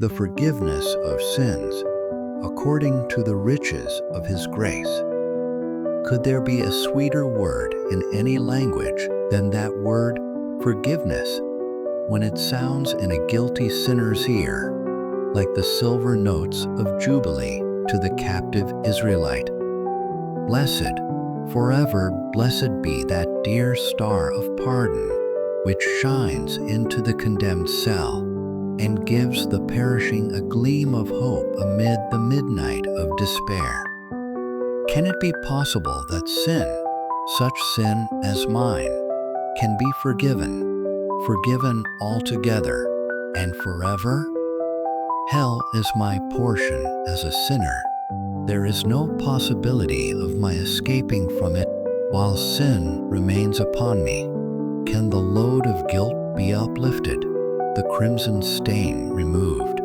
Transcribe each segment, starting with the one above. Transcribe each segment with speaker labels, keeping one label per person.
Speaker 1: the forgiveness of sins, according to the riches of his grace. Could there be a sweeter word in any language than that word, forgiveness, when it sounds in a guilty sinner's ear, like the silver notes of Jubilee to the captive Israelite? Blessed, forever blessed be that dear star of pardon, which shines into the condemned cell and gives the perishing a gleam of hope amid the midnight of despair. Can it be possible that sin, such sin as mine, can be forgiven altogether and forever? Hell is my portion as a sinner. There is no possibility of my escaping from it while sin remains upon me. Can the load of guilt be uplifted, the crimson stain removed?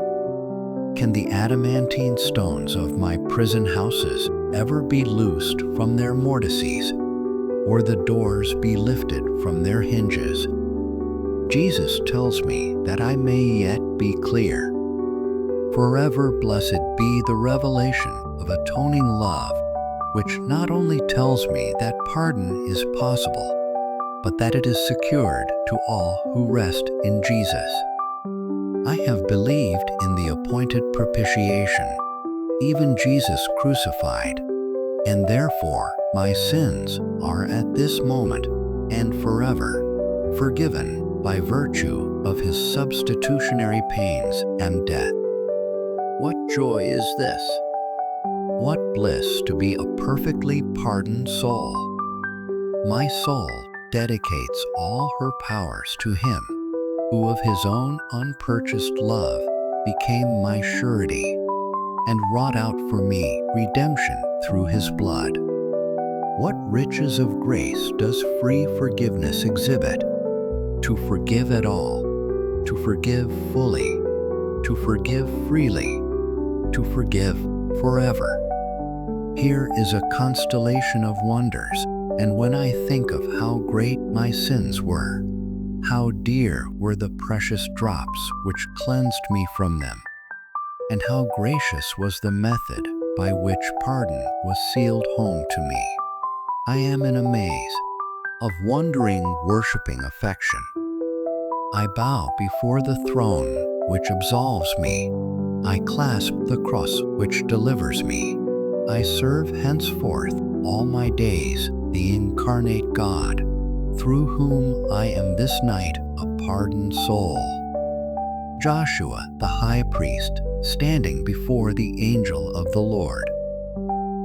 Speaker 1: Can the adamantine stones of my prison houses ever be loosed from their mortices, or the doors be lifted from their hinges? Jesus tells me that I may yet be clear. Forever blessed be the revelation of atoning love, which not only tells me that pardon is possible, but that it is secured to all who rest in Jesus. I have believed in the appointed propitiation, even Jesus crucified, and therefore my sins are at this moment and forever forgiven by virtue of his substitutionary pains and death. What joy is this? What bliss to be a perfectly pardoned soul! My soul dedicates all her powers to him, who of his own unpurchased love became my surety, and wrought out for me redemption through his blood. What riches of grace does free forgiveness exhibit? To forgive at all, to forgive fully, to forgive freely, to forgive forever. Here is a constellation of wonders, and when I think of how great my sins were, how dear were the precious drops which cleansed me from them, and how gracious was the method by which pardon was sealed home to me, I am in a maze of wondering, worshiping affection. I bow before the throne which absolves me. I clasp the cross which delivers me. I serve henceforth all my days the incarnate God, through whom I am this night a pardoned soul. Joshua the high priest, standing before the angel of the Lord.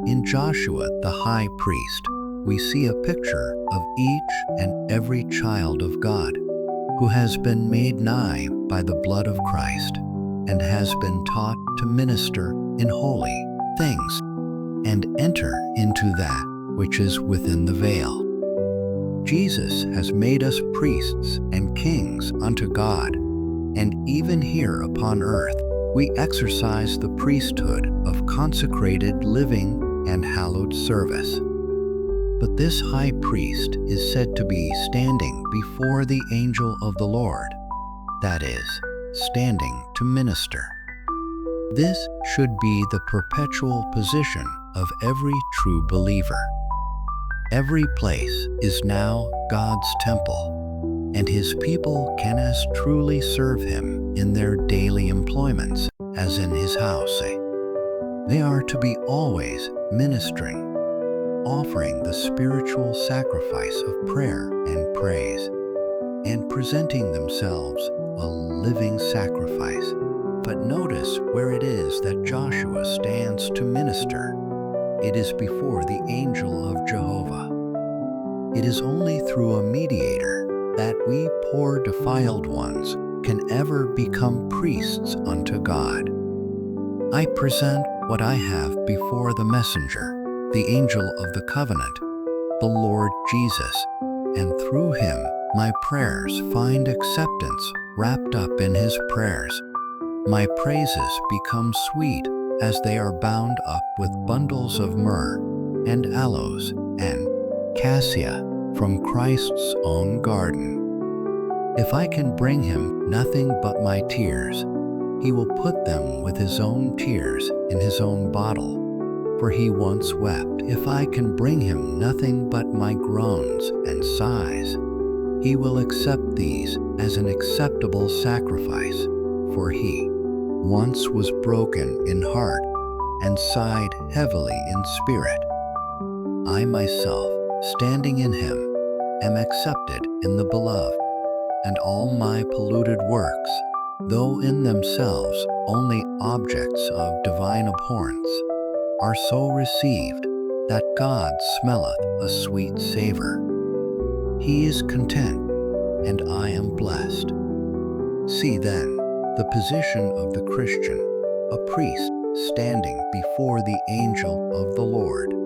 Speaker 1: In Joshua the high priest, we see a picture of each and every child of God who has been made nigh by the blood of Christ and has been taught to minister in holy things and enter into that which is within the veil. Jesus has made us priests and kings unto God, and even here upon earth we exercise the priesthood of consecrated living and hallowed service. But this high priest is said to be standing before the angel of the Lord, that is, standing to minister. This should be the perpetual position of every true believer. Every place is now God's temple, and his people can as truly serve him in their daily employments as in his house. They are to be always ministering, offering the spiritual sacrifice of prayer and praise, and presenting themselves a living sacrifice. But notice where it is that Joshua stands to minister. It is before the angel of Jehovah. It is only through a mediator that we poor defiled ones can ever become priests unto God. I present what I have before the messenger, the angel of the covenant, the Lord Jesus, and through him my prayers find acceptance wrapped up in his prayers. My praises become sweet as they are bound up with bundles of myrrh and aloes and cassia from Christ's own garden. If I can bring him nothing but my tears, He will put them with his own tears in his own bottle, for he once wept. If I can bring him nothing but my groans and sighs, he will accept these as an acceptable sacrifice, for he once was broken in heart and sighed heavily in spirit. I myself, standing in him, am accepted in the beloved, and all my polluted works, though in themselves only objects of divine abhorrence, are so received that God smelleth a sweet savor. He is content, and I am blessed. See then the position of the Christian, a priest standing before the angel of the Lord.